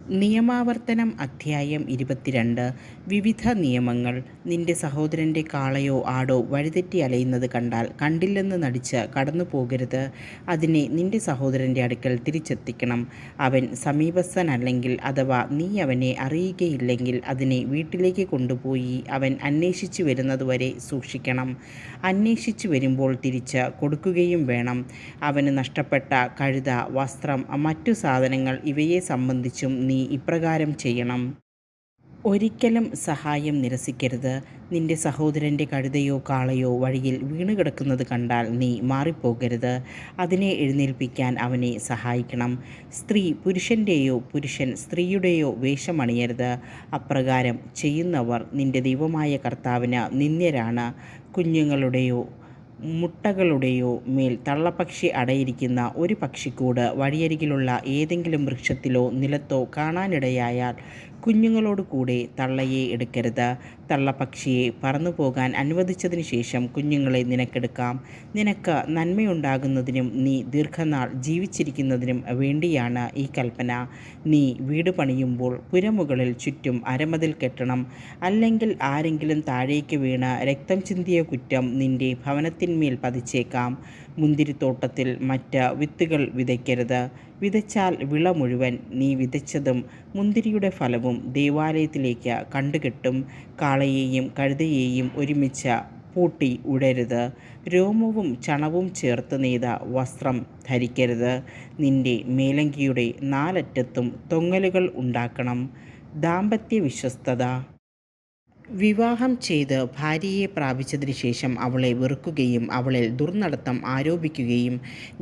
നിയമാവർത്തനം അധ്യായം 22. വിവിധ നിയമങ്ങൾ. നിന്റെ സഹോദരൻ്റെ കാളയോ ആടോ വഴിതെറ്റി അലയുന്നത് കണ്ടാൽ കണ്ടില്ലെന്ന് നടിച്ച് കടന്നു പോകരുത്. അതിനെ നിന്റെ സഹോദരൻ്റെ അടുക്കൽ തിരിച്ചെത്തിക്കണം. അവൻ സമീപസ്ഥനല്ലെങ്കിൽ അഥവാ നീ അവനെ അറിയുകയില്ലെങ്കിൽ അതിനെ വീട്ടിലേക്ക് കൊണ്ടുപോയി അവൻ അന്വേഷിച്ചു വരുന്നതുവരെ സൂക്ഷിക്കണം. അന്വേഷിച്ചു വരുമ്പോൾ തിരിച്ച് കൊടുക്കുകയും വേണം. അവന് നഷ്ടപ്പെട്ട കഴുത, വസ്ത്രം, മറ്റു സാധനങ്ങൾ ഇവയെ സംബന്ധിച്ചും നീ ഇപ്രകാരം ചെയ്യണം. ഒരിക്കലും സഹായം നിരസിക്കരുത്. നിന്റെ സഹോദരൻ്റെ കഴുതയോ കാളയോ വഴിയിൽ വീണുകിടക്കുന്നത് കണ്ടാൽ നീ മാറിപ്പോകരുത്. അതിനെ എഴുന്നേൽപ്പിക്കാൻ അവനെ സഹായിക്കണം. സ്ത്രീ പുരുഷൻ്റെയോ പുരുഷൻ സ്ത്രീയുടെയോ വേഷമണിയരുത്. അപ്രകാരം ചെയ്യുന്നവർ നിന്റെ ദൈവമായ കർത്താവിന് നിന്ദ്യരാണ്. കുഞ്ഞുങ്ങളുടെയോ മുട്ടകളുടെയോ മേൽ തള്ളപ്പക്ഷി അടയിരിക്കുന്ന ഒരു പക്ഷിക്കൂട് വഴിയരികിലുള്ള ഏതെങ്കിലും വൃക്ഷത്തിലോ നിലത്തോ കാണാനിടയായാൽ കുഞ്ഞുങ്ങളോട് കൂടെ തള്ളയെ എടുക്കരുത്. തള്ളപ്പക്ഷിയെ പറന്നു പോകാൻ അനുവദിച്ചതിന് ശേഷം കുഞ്ഞുങ്ങളെ നിനക്കെടുക്കാം. നിനക്ക് നന്മയുണ്ടാകുന്നതിനും നീ ദീർഘനാൾ ജീവിച്ചിരിക്കുന്നതിനും വേണ്ടിയാണ് ഈ കൽപ്പന. നീ വീട് പണിയുമ്പോൾ പുരമുകളിൽ ചുറ്റും അരമതിൽ കെട്ടണം. അല്ലെങ്കിൽ ആരെങ്കിലും താഴേക്ക് വീണ് രക്തം ചിന്തിയ കുറ്റം നിന്റെ ഭവനത്തിന്മേൽ പതിച്ചേക്കാം. മുന്തിരിത്തോട്ടത്തിൽ മറ്റ് വിത്തുകൾ വിതയ്ക്കരുത്. വിതച്ചാൽ വിള മുഴുവൻ നീ വിതച്ചതും മുന്തിരിയുടെ ഫലവും ദേവാലയത്തിലേക്ക് കണ്ടുകെട്ടും. കാളയെയും കഴുതയെയും ഒരുമിച്ച് പൂട്ടി ഉടരുത്. രോമവും ചണവും ചേർത്ത് നെയ്ത വസ്ത്രം ധരിക്കരുത്. നിന്റെ മേലങ്കിയുടെ നാലറ്റത്തും തൊങ്ങലുകൾ ഉണ്ടാക്കണം. ദാമ്പത്യ വിശ്വസ്തത. വിവാഹം ചെയ്ത് ഭാര്യയെ പ്രാപിച്ചതിന് ശേഷം അവളെ വെറുക്കുകയും അവളിൽ ദുർനടത്തം ആരോപിക്കുകയും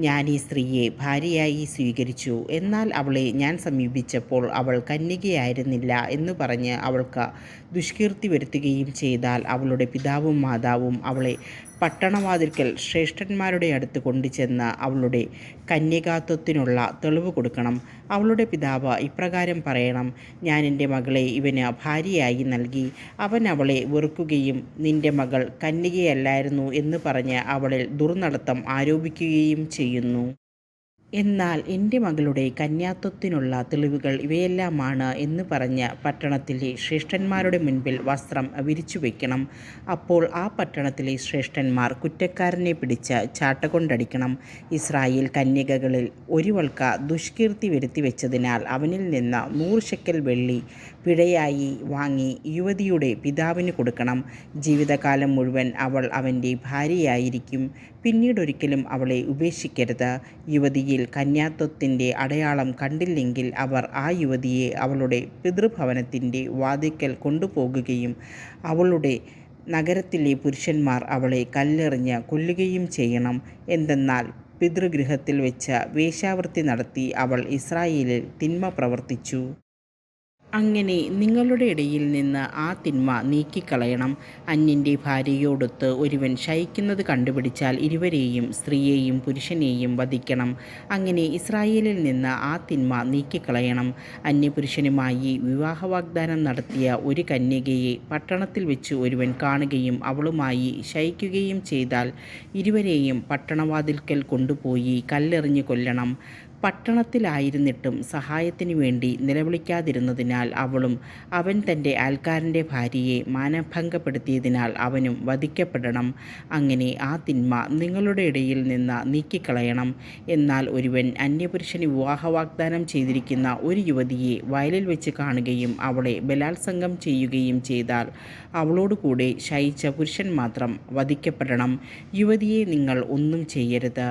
ഞാൻ ഈ സ്ത്രീയെ ഭാര്യയായി സ്വീകരിച്ചു, എന്നാൽ അവളെ ഞാൻ സമീപിച്ചപ്പോൾ അവൾ കന്യകയായിരുന്നില്ല എന്ന് പറഞ്ഞ് അവൾക്ക് ദുഷ്കീർത്തി വരുത്തുകയും ചെയ്താൽ അവളുടെ പിതാവും മാതാവും അവളെ പട്ടണവാതിൽക്കൽ ശ്രേഷ്ഠന്മാരുടെ അടുത്ത് കൊണ്ടുചെന്ന് അവളുടെ കന്യകാത്വത്തിനുള്ള തെളിവ് കൊടുക്കണം. അവളുടെ പിതാവ് ഇപ്രകാരം പറയണം: ഞാൻ എൻ്റെ മകളെ ഇവന് ഭാര്യയായി നൽകി. അവൻ അവളെ വെറുക്കുകയും നിന്റെ മകൾ കന്യകയല്ലായിരുന്നു എന്ന് പറഞ്ഞ് അവളിൽ ദുർനടത്തം ആരോപിക്കുകയും ചെയ്യുന്നു. എന്നാൽ എൻ്റെ മകളുടെ കന്യാത്വത്തിനുള്ള തെളിവുകൾ ഇവയെല്ലാമാണ് എന്ന് പറഞ്ഞ് പട്ടണത്തിലെ ശ്രേഷ്ഠന്മാരുടെ മുൻപിൽ വസ്ത്രം വിരിച്ചു വയ്ക്കണം. അപ്പോൾ ആ പട്ടണത്തിലെ ശ്രേഷ്ഠന്മാർ കുറ്റക്കാരനെ പിടിച്ച് ചാട്ടകൊണ്ടടിക്കണം. ഇസ്രായേൽ കന്യകകളിൽ ഒരുവൾക്ക് ദുഷ്കീർത്തി വരുത്തി വെച്ചതിനാൽ അവനിൽ നിന്ന് 100 ശെക്കൽ വെള്ളി പിഴയായി വാങ്ങി യുവതിയുടെ പിതാവിന് കൊടുക്കണം. ജീവിതകാലം മുഴുവൻ അവൾ അവൻ്റെ ഭാര്യയായിരിക്കും. പിന്നീടൊരിക്കലും അവളെ ഉപേക്ഷിക്കരുത്. യുവതിയിൽ കന്യാത്വത്തിൻ്റെ അടയാളം കണ്ടില്ലെങ്കിൽ അവർ ആ യുവതിയെ അവളുടെ പിതൃഭവനത്തിൻ്റെ വാതിൽക്കൽ കൊണ്ടുപോകുകയും അവളുടെ നഗരത്തിലെ പുരുഷന്മാർ അവളെ കല്ലെറിഞ്ഞ് കൊല്ലുകയും ചെയ്യണം. എന്തെന്നാൽ പിതൃഗൃഹത്തിൽ വെച്ച് വേശ്യാവൃത്തി നടത്തി അവൾ ഇസ്രായേലിൽ തിന്മ പ്രവർത്തിച്ചു. അങ്ങനെ നിങ്ങളുടെ ഇടയിൽ നിന്ന് ആ തിന്മ നീക്കിക്കളയണം. അന്യൻ്റെ ഭാര്യയോടൊത്ത് ഒരുവൻ ശയിക്കുന്നത് കണ്ടുപിടിച്ചാൽ ഇരുവരെയും, സ്ത്രീയെയും പുരുഷനെയും വധിക്കണം. അങ്ങനെ ഇസ്രായേലിൽ നിന്ന് ആ തിന്മ നീക്കിക്കളയണം. അന്യപുരുഷനുമായി വിവാഹവാഗ്ദാനം നടത്തിയ ഒരു കന്യകയെ പട്ടണത്തിൽ വെച്ച് ഒരുവൻ കാണുകയും അവളുമായി ശയിക്കുകയും ചെയ്താൽ ഇരുവരെയും പട്ടണവാതിൽക്കൽ കൊണ്ടുപോയി കല്ലെറിഞ്ഞ് കൊല്ലണം. പട്ടണത്തിലായിരുന്നിട്ടും സഹായത്തിനു വേണ്ടി നിലവിളിക്കാതിരുന്നതിനാൽ അവളും അവൻ തൻ്റെ അയൽക്കാരൻ്റെ ഭാര്യയെ മാനഭംഗപ്പെടുത്തിയതിനാൽ അവനും വധിക്കപ്പെടണം. അങ്ങനെ ആ തിന്മ നിങ്ങളുടെ ഇടയിൽ നിന്ന് നീക്കിക്കളയണം. എന്നാൽ ഒരുവൻ അന്യപുരുഷന് വിവാഹവാഗ്ദാനം ചെയ്തിരിക്കുന്ന ഒരു യുവതിയെ വയലിൽ വെച്ച് കാണുകയും അവളെ ബലാത്സംഗം ചെയ്യുകയും ചെയ്താൽ അവളോടുകൂടെ ശയിച്ച പുരുഷൻ മാത്രം വധിക്കപ്പെടണം. യുവതിയെ നിങ്ങൾ ഒന്നും ചെയ്യരുത്.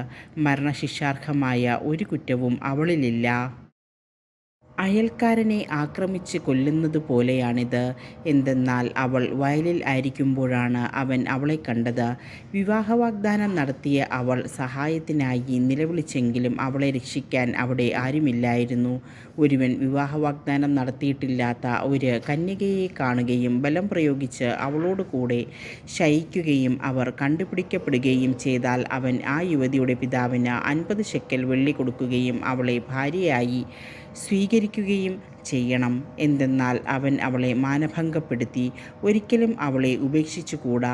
മരണശിക്ഷാർഹമായ ഒരു കുറ്റവും അവളിലില്ല. അയൽക്കാരനെ ആക്രമിച്ച് കൊല്ലുന്നത് പോലെയാണിത്. എന്തെന്നാൽ അവൾ വയലിൽ ആയിരിക്കുമ്പോഴാണ് അവൻ അവളെ കണ്ടത്. വിവാഹവാഗ്ദാനം നടത്തിയ അവൾ സഹായത്തിനായി നിലവിളിച്ചെങ്കിലും അവളെ രക്ഷിക്കാൻ അവിടെ ആരുമില്ലായിരുന്നു. ഒരുവൻ വിവാഹവാഗ്ദാനം നടത്തിയിട്ടില്ലാത്ത ഒരു കന്യകയെ കാണുകയും ബലം പ്രയോഗിച്ച് അവളോട് കൂടെ ശയിക്കുകയും അവർ കണ്ടുപിടിക്കപ്പെടുകയും ചെയ്താൽ അവൻ ആ യുവതിയുടെ പിതാവിന് 50 ശെക്കൽ വെള്ളി കൊടുക്കുകയും അവളെ ഭാര്യയായി സ്വീകരിക്കുകയും ചെയ്യണം. എന്തെന്നാൽ അവൻ അവളെ മാനഭംഗപ്പെടുത്തി. ഒരിക്കലും അവളെ ഉപേക്ഷിച്ചുകൂടാ.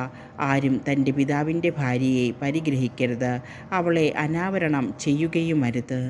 ആരും തൻ്റെ പിതാവിൻ്റെ ഭാര്യയെ പരിഗ്രഹിക്കരുത്. അവളെ അനാവരണം ചെയ്യുകയുമരുത്.